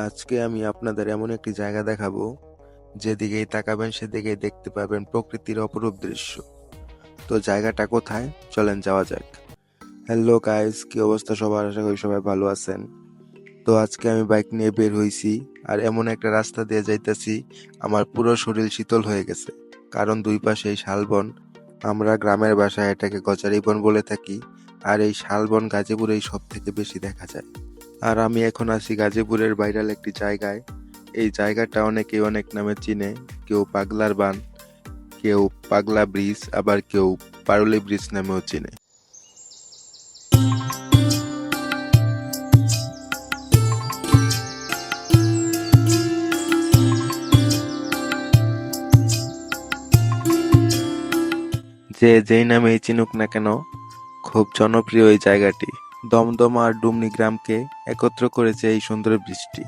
আজকে আমি আপনাদের এমন একটি জায়গা দেখাবো, যেদিকেই তাকাবেন সেদিকেই দেখতে পাবেন প্রকৃতির অপরূপ দৃশ্য। তো জায়গাটা কোথায়, চলেন যাওয়া যাক। হ্যালো গাইস, কি অবস্থা সবার? আশা করি সবাই ভালো আছেন। তো আজকে আমি বাইক নিয়ে বের হইছি, আর এমন একটা রাস্তা দিয়ে যাইতেছি, আমার পুরো শরীর শীতল হয়ে গেছে। কারণ দুই পাশেই শালবন। আমরা গ্রামের ভাষায় এটাকে গজারি বন বলে থাকি। আর এই শালবন গাজীপুরেই সব থেকে বেশি দেখা যায়। আর আমি এখন আছি গাজীপুরের ভাইরাল একটি জায়গায়। এই জায়গাটা অনেকেই অনেক নামে চিনে। কেউ পাগলার বান, কেউ পাগলা ব্রিজ, আবার কেউ পারুলি ব্রিজ নামেও চিনে। যে যেই নামেই চিনুক না কেন, খুব জনপ্রিয় এই জায়গাটি। দমদমা আর ডুমনি গ্রামকে একত্র করেছে এই সুন্দর বৃষ্টি।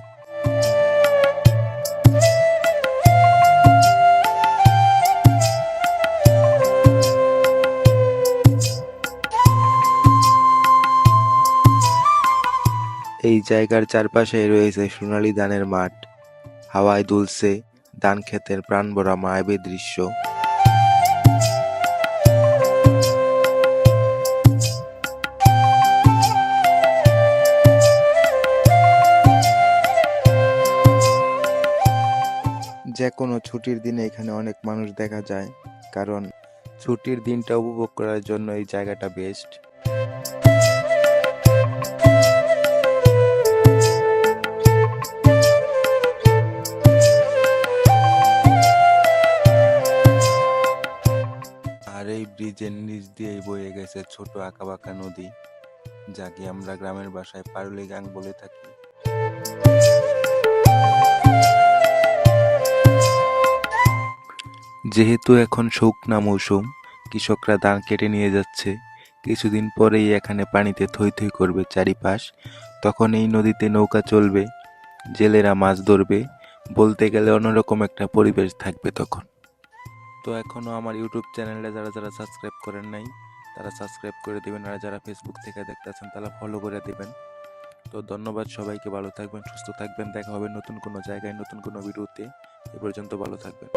এই জায়গার চারপাশে রয়েছে সোনালী ধানের মাঠ, হাওয়ায় দুলছে ধান ক্ষেতের প্রাণ ভরা মায়াবী দৃশ্য। যে কোনো ছুটির দিনে এখানে অনেক মানুষ দেখা যায়, কারণ ছুটির দিনটা উপভোগ করার জন্য এই জায়গাটা বেস্ট। আর এই ব্রিজের নিচ দিয়েই বয়ে গেছে ছোট আঁকাবাঁকা নদী, যাকে আমরা গ্রামের ভাষায় পারুলি গাং বলে থাকি। যেহেতু এখন শুকনা মৌসুম, কৃষকরা ধান কেটে নিয়ে যাচ্ছে। কিছুদিন পরেই এখানে পানিতে থই থই করবে চারিপাশ। তখন এই নদীতে নৌকা চলবে, জেলেরা মাছ ধরবে। বলতে গেলে অন্যরকম একটা পরিবেশ থাকবে তখন। তো এখনো আমার ইউটিউব চ্যানেলে যারা যারা সাবস্ক্রাইব করেন নাই, তারা সাবস্ক্রাইব করে দিবেন। আর যারা ফেসবুক থেকে দেখতেছেন, তারা ফলো করে দিবেন। তো ধন্যবাদ সবাইকে, ভালো থাকবেন, সুস্থ থাকবেন। দেখা হবে নতুন কোনো জায়গায়, নতুন কোনো ভিডিওতে। এ পর্যন্ত ভালো থাকবেন।